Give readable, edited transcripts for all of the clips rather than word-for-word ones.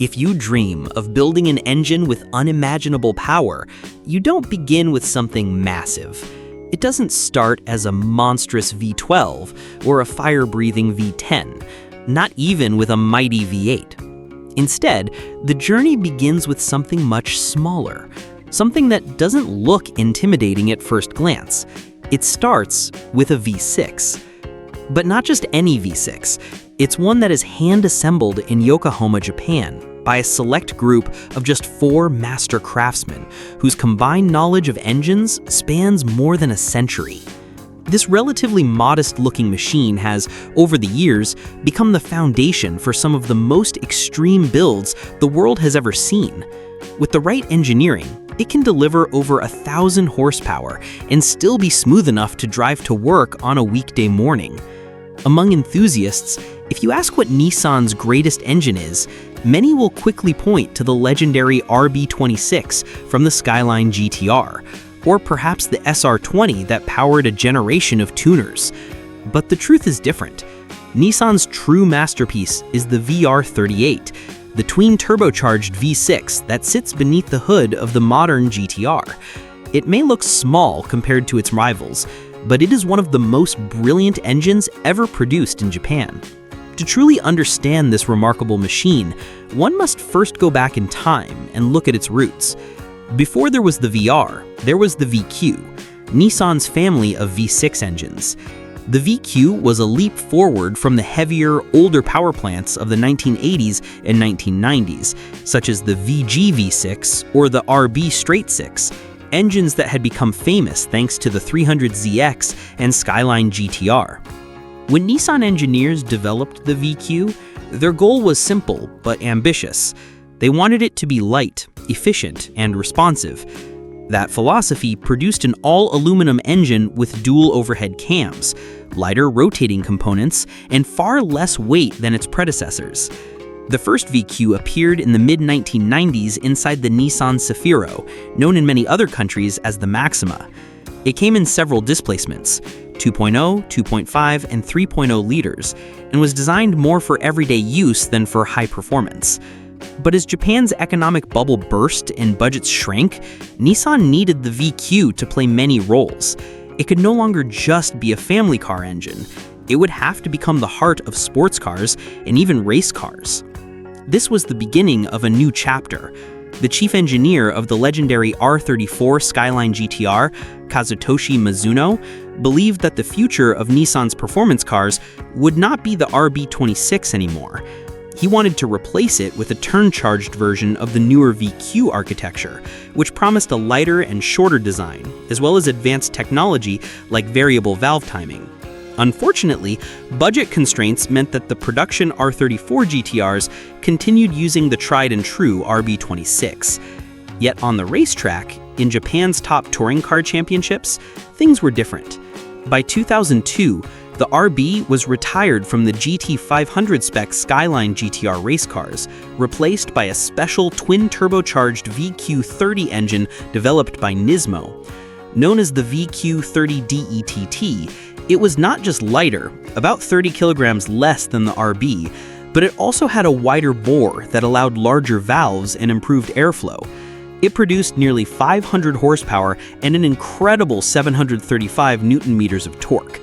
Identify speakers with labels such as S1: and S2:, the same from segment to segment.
S1: If you dream of building an engine with unimaginable power, you don't begin with something massive. It doesn't start as a monstrous V12 or a fire-breathing V10, not even with a mighty V8. Instead, the journey begins with something much smaller, something that doesn't look intimidating at first glance. It starts with a V6. But not just any V6. It's one that is hand-assembled in Yokohama, Japan, by a select group of just 4 master craftsmen whose combined knowledge of engines spans more than a century. This relatively modest-looking machine has, over the years, become the foundation for some of the most extreme builds the world has ever seen. With the right engineering, it can deliver over 1,000 horsepower and still be smooth enough to drive to work on a weekday morning. Among enthusiasts, if you ask what Nissan's greatest engine is, many will quickly point to the legendary RB26 from the Skyline GT-R, or perhaps the SR20 that powered a generation of tuners. But the truth is different. Nissan's true masterpiece is the VR38, the twin-turbocharged V6 that sits beneath the hood of the modern GT-R. It may look small compared to its rivals, but it is one of the most brilliant engines ever produced in Japan. To truly understand this remarkable machine, one must first go back in time and look at its roots. Before there was the VR, there was the VQ, Nissan's family of V6 engines. The VQ was a leap forward from the heavier, older power plants of the 1980s and 1990s, such as the VG V6 or the RB Straight 6, engines that had become famous thanks to the 300ZX and Skyline GTR. When Nissan engineers developed the VQ, their goal was simple but ambitious. They wanted it to be light, efficient, and responsive. That philosophy produced an all-aluminum engine with dual overhead cams, lighter rotating components, and far less weight than its predecessors. The first VQ appeared in the mid-1990s inside the Nissan Zafiro, known in many other countries as the Maxima. It came in several displacements, 2.0, 2.5, and 3.0 liters, and was designed more for everyday use than for high performance. But as Japan's economic bubble burst and budgets shrank, Nissan needed the VQ to play many roles. It could no longer just be a family car engine. It would have to become the heart of sports cars and even race cars. This was the beginning of a new chapter. The chief engineer of the legendary R34 Skyline GTR, Kazutoshi Mizuno, believed that the future of Nissan's performance cars would not be the RB26 anymore. He wanted to replace it with a turn-charged version of the newer VQ architecture, which promised a lighter and shorter design, as well as advanced technology like variable valve timing. Unfortunately, budget constraints meant that the production R34 GTRs continued using the tried-and-true RB26. Yet on the racetrack, in Japan's top touring car championships, things were different. By 2002, the RB was retired from the GT500 spec Skyline GTR race cars, replaced by a special twin-turbocharged VQ30 engine developed by Nismo. Known as the VQ30DETT, it was not just lighter, about 30 kilograms less than the RB, but it also had a wider bore that allowed larger valves and improved airflow. It produced nearly 500 horsepower and an incredible 735 Newton-meters of torque.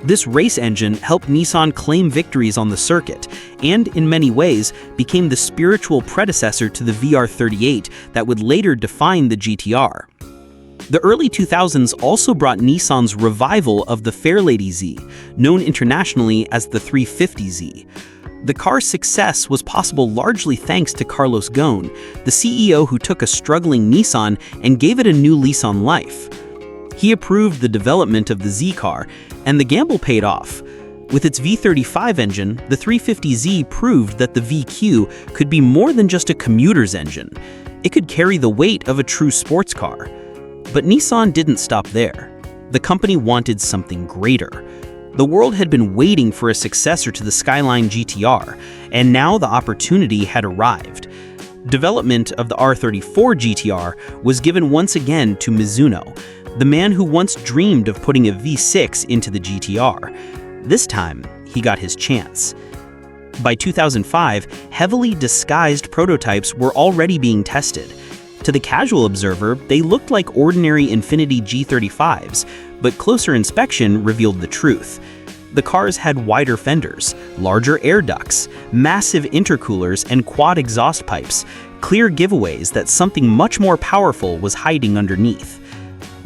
S1: This race engine helped Nissan claim victories on the circuit, and in many ways became the spiritual predecessor to the VR38 that would later define the GTR. The early 2000s also brought Nissan's revival of the Fairlady Z, known internationally as the 350Z. The car's success was possible largely thanks to Carlos Ghosn, the CEO who took a struggling Nissan and gave it a new lease on life. He approved the development of the Z car, and the gamble paid off. With its V35 engine, the 350Z proved that the VQ could be more than just a commuter's engine. It could carry the weight of a true sports car. But Nissan didn't stop there. The company wanted something greater. The world had been waiting for a successor to the Skyline GTR, and now the opportunity had arrived. Development of the R34 GTR was given once again to Mizuno, the man who once dreamed of putting a V6 into the GTR. This time, he got his chance. By 2005, heavily disguised prototypes were already being tested. To the casual observer, they looked like ordinary Infiniti G35s, but closer inspection revealed the truth. The cars had wider fenders, larger air ducts, massive intercoolers, and quad exhaust pipes, clear giveaways that something much more powerful was hiding underneath.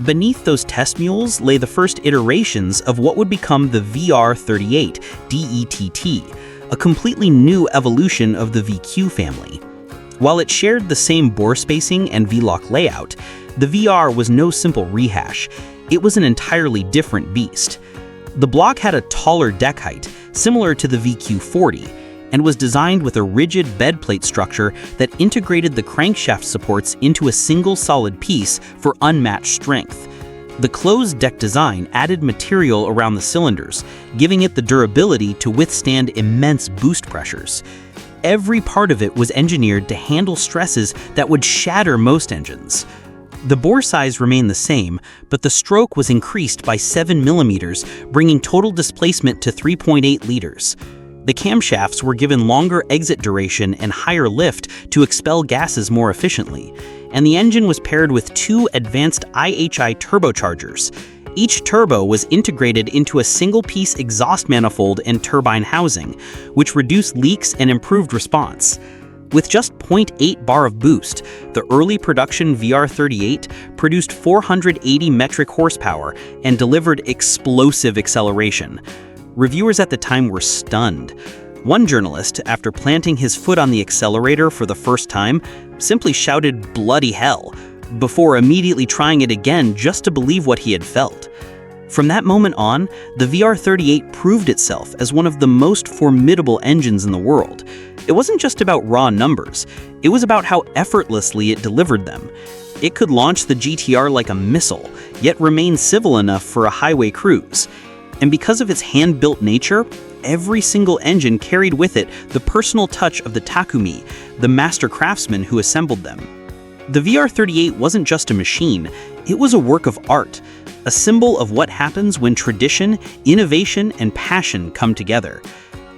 S1: Beneath those test mules lay the first iterations of what would become the VR38 DETT, a completely new evolution of the VQ family. While it shared the same bore spacing and V-lock layout, the VR was no simple rehash. It was an entirely different beast. The block had a taller deck height, similar to the VQ40, and was designed with a rigid bed plate structure that integrated the crankshaft supports into a single solid piece for unmatched strength. The closed deck design added material around the cylinders, giving it the durability to withstand immense boost pressures. Every part of it was engineered to handle stresses that would shatter most engines. The bore size remained the same, but the stroke was increased by 7 millimeters, bringing total displacement to 3.8 liters. The camshafts were given longer exit duration and higher lift to expel gases more efficiently, and the engine was paired with 2 advanced IHI turbochargers. Each turbo was integrated into a single-piece exhaust manifold and turbine housing, which reduced leaks and improved response. With just 0.8 bar of boost, the early production VR38 produced 480 metric horsepower and delivered explosive acceleration. Reviewers at the time were stunned. One journalist, after planting his foot on the accelerator for the first time, simply shouted "bloody hell," before immediately trying it again just to believe what he had felt. From that moment on, the VR38 proved itself as one of the most formidable engines in the world. It wasn't just about raw numbers, it was about how effortlessly it delivered them. It could launch the GTR like a missile, yet remain civil enough for a highway cruise. And because of its hand-built nature, every single engine carried with it the personal touch of the Takumi, the master craftsmen who assembled them. The VR38 wasn't just a machine, it was a work of art, a symbol of what happens when tradition, innovation, and passion come together.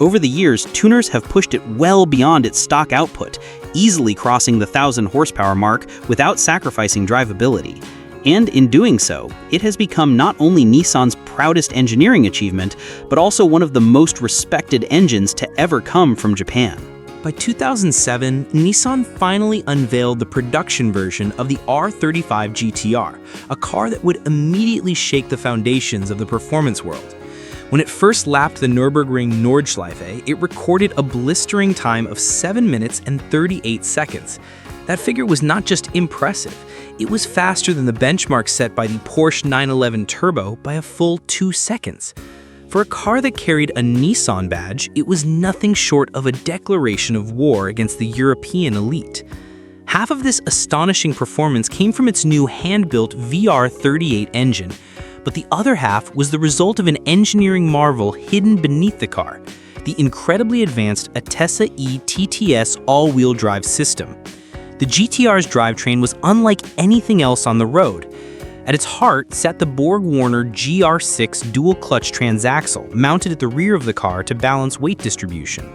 S1: Over the years, tuners have pushed it well beyond its stock output, easily crossing the 1,000 horsepower mark without sacrificing drivability. And in doing so, it has become not only Nissan's proudest engineering achievement, but also one of the most respected engines to ever come from Japan.
S2: By 2007, Nissan finally unveiled the production version of the R35 GTR, a car that would immediately shake the foundations of the performance world. When it first lapped the Nürburgring-Nordschleife, it recorded a blistering time of 7 minutes and 38 seconds. That figure was not just impressive, it was faster than the benchmark set by the Porsche 911 Turbo by a full 2 seconds. For a car that carried a Nissan badge, it was nothing short of a declaration of war against the European elite. Half of this astonishing performance came from its new hand-built VR38 engine, but the other half was the result of an engineering marvel hidden beneath the car, the incredibly advanced Atessa E TTS all-wheel drive system. The GTR's drivetrain was unlike anything else on the road. At its heart sat the Borg-Warner GR6 dual-clutch transaxle mounted at the rear of the car to balance weight distribution.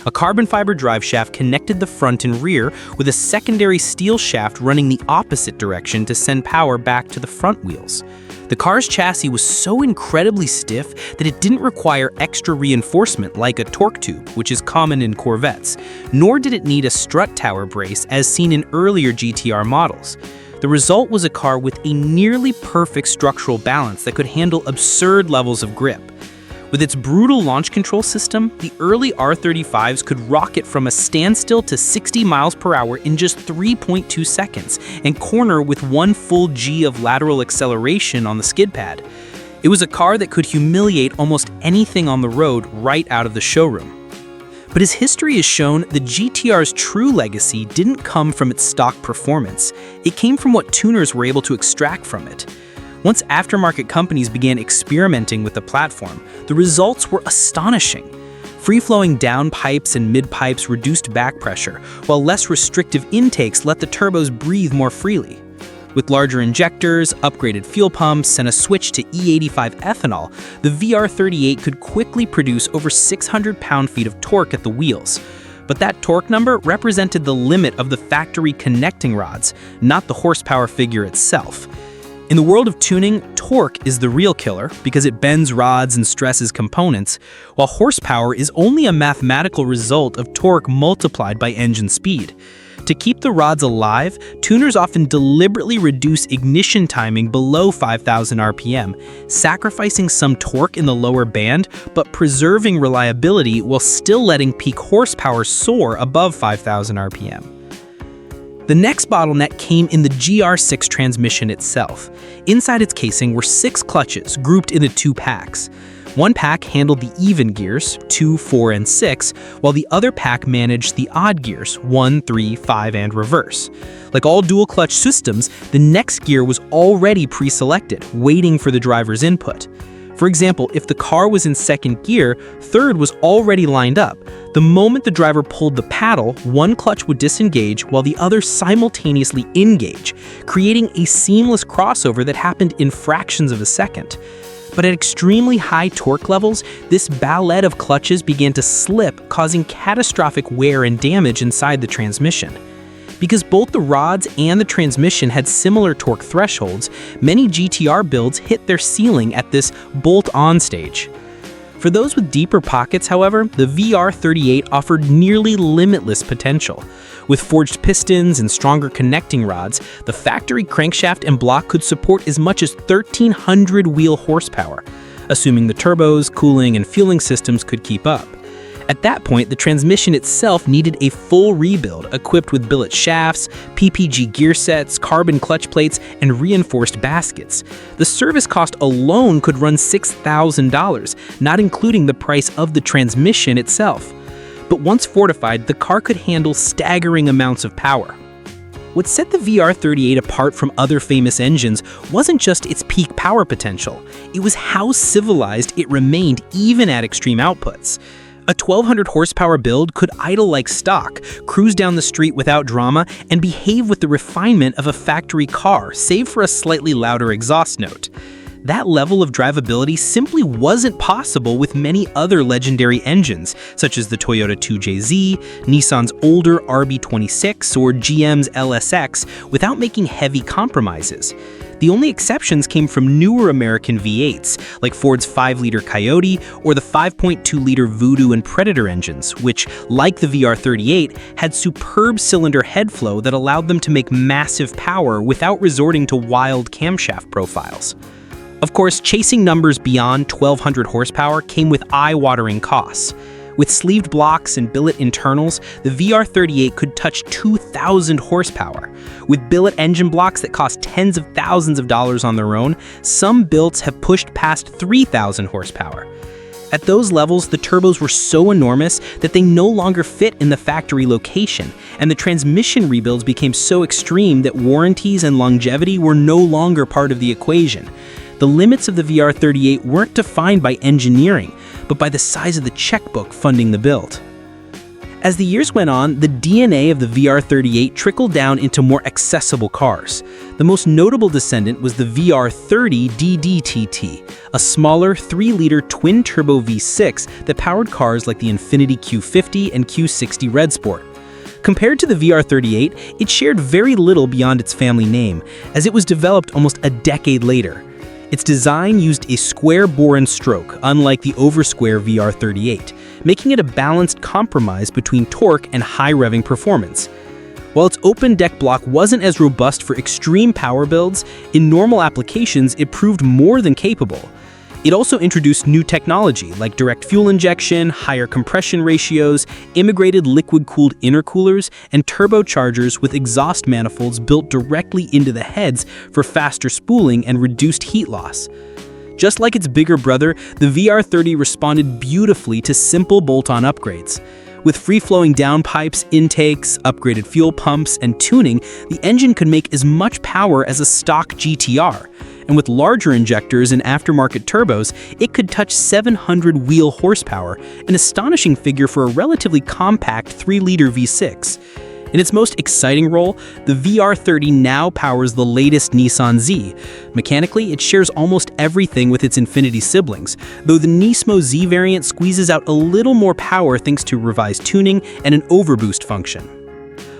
S2: A carbon fiber driveshaft connected the front and rear with a secondary steel shaft running the opposite direction to send power back to the front wheels. The car's chassis was so incredibly stiff that it didn't require extra reinforcement like a torque tube, which is common in Corvettes, nor did it need a strut tower brace as seen in earlier GTR models. The result was a car with a nearly perfect structural balance that could handle absurd levels of grip. With its brutal launch control system, the early R35s could rocket from a standstill to 60 miles per hour in just 3.2 seconds and corner with 1 full G of lateral acceleration on the skid pad. It was a car that could humiliate almost anything on the road right out of the showroom. But as history has shown, the GTR's true legacy didn't come from its stock performance. It came from what tuners were able to extract from it. Once aftermarket companies began experimenting with the platform, the results were astonishing. Free-flowing down pipes and mid pipes reduced back pressure, while less restrictive intakes let the turbos breathe more freely. With larger injectors, upgraded fuel pumps, and a switch to E85 ethanol, the VR38 could quickly produce over 600 pound-feet of torque at the wheels. But that torque number represented the limit of the factory connecting rods, not the horsepower figure itself. In the world of tuning, torque is the real killer because it bends rods and stresses components, while horsepower is only a mathematical result of torque multiplied by engine speed. To keep the rods alive, tuners often deliberately reduce ignition timing below 5,000 RPM, sacrificing some torque in the lower band, but preserving reliability while still letting peak horsepower soar above 5,000 RPM. The next bottleneck came in the GR6 transmission itself. Inside its casing were 6 clutches grouped into 2 packs. One pack handled the even gears, 2, 4, and 6, while the other pack managed the odd gears, 1, 3, 5, and reverse. Like all dual-clutch systems, the next gear was already pre-selected, waiting for the driver's input. For example, if the car was in second gear, third was already lined up. The moment the driver pulled the paddle, one clutch would disengage while the other simultaneously engage, creating a seamless crossover that happened in fractions of a second. But at extremely high torque levels, this ballet of clutches began to slip, causing catastrophic wear and damage inside the transmission. Because both the rods and the transmission had similar torque thresholds, many GTR builds hit their ceiling at this bolt-on stage. For those with deeper pockets, however, the VR38 offered nearly limitless potential. With forged pistons and stronger connecting rods, the factory crankshaft and block could support as much as 1,300 wheel horsepower, assuming the turbos, cooling, and fueling systems could keep up. At that point, the transmission itself needed a full rebuild, equipped with billet shafts, PPG gear sets, carbon clutch plates, and reinforced baskets. The service cost alone could run $6,000, not including the price of the transmission itself. But once fortified, the car could handle staggering amounts of power. What set the VR38 apart from other famous engines wasn't just its peak power potential, it was how civilized it remained even at extreme outputs. A 1,200 horsepower build could idle like stock, cruise down the street without drama, and behave with the refinement of a factory car, save for a slightly louder exhaust note. That level of drivability simply wasn't possible with many other legendary engines, such as the Toyota 2JZ, Nissan's older RB26, or GM's LSX, without making heavy compromises. The only exceptions came from newer American V8s, like Ford's 5-liter Coyote or the 5.2-liter Voodoo and Predator engines, which, like the VR38, had superb cylinder head flow that allowed them to make massive power without resorting to wild camshaft profiles. Of course, chasing numbers beyond 1,200 horsepower came with eye-watering costs. With sleeved blocks and billet internals, the VR38 could touch 2,000 horsepower. With billet engine blocks that cost tens of thousands of dollars on their own, some builds have pushed past 3,000 horsepower. At those levels, the turbos were so enormous that they no longer fit in the factory location, and the transmission rebuilds became so extreme that warranties and longevity were no longer part of the equation. The limits of the VR38 weren't defined by engineering, but by the size of the checkbook funding the build. As the years went on, the DNA of the VR38 trickled down into more accessible cars. The most notable descendant was the VR30 DDTT, a smaller 3-liter twin-turbo V6 that powered cars like the Infiniti Q50 and Q60 Red Sport. Compared to the VR38, it shared very little beyond its family name, as it was developed almost a decade later. Its design used a square bore and stroke, unlike the over-square VR38, making it a balanced compromise between torque and high-revving performance. While its open deck block wasn't as robust for extreme power builds, in normal applications it proved more than capable. It also introduced new technology like direct fuel injection, higher compression ratios, integrated liquid-cooled intercoolers, and turbochargers with exhaust manifolds built directly into the heads for faster spooling and reduced heat loss. Just like its bigger brother, the VR30 responded beautifully to simple bolt-on upgrades. With free-flowing downpipes, intakes, upgraded fuel pumps, and tuning, the engine could make as much power as a stock GTR. And with larger injectors and aftermarket turbos, it could touch 700 wheel horsepower, an astonishing figure for a relatively compact 3-liter V6. In its most exciting role, the VR30 now powers the latest Nissan Z. Mechanically, it shares almost everything with its Infiniti siblings, though the Nismo Z variant squeezes out a little more power thanks to revised tuning and an overboost function.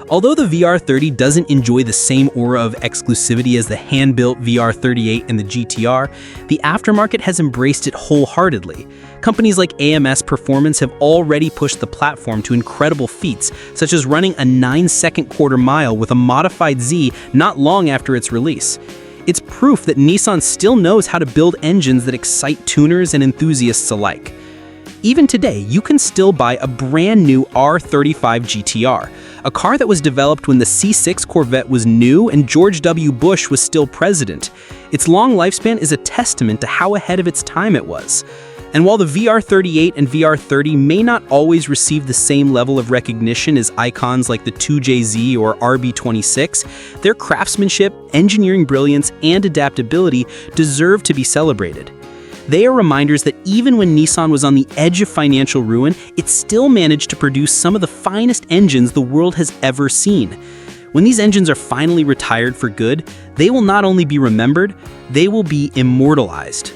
S2: Although the VR30 doesn't enjoy the same aura of exclusivity as the hand-built VR38 and the GTR, the aftermarket has embraced it wholeheartedly. Companies like AMS Performance have already pushed the platform to incredible feats, such as running a 9-second quarter mile with a modified Z not long after its release. It's proof that Nissan still knows how to build engines that excite tuners and enthusiasts alike. Even today, you can still buy a brand new R35 GTR, a car that was developed when the C6 Corvette was new and George W. Bush was still president. Its long lifespan is a testament to how ahead of its time it was. And while the VR38 and VR30 may not always receive the same level of recognition as icons like the 2JZ or RB26, their craftsmanship, engineering brilliance, and adaptability deserve to be celebrated. They are reminders that even when Nissan was on the edge of financial ruin, it still managed to produce some of the finest engines the world has ever seen. When these engines are finally retired for good, they will not only be remembered, they will be immortalized.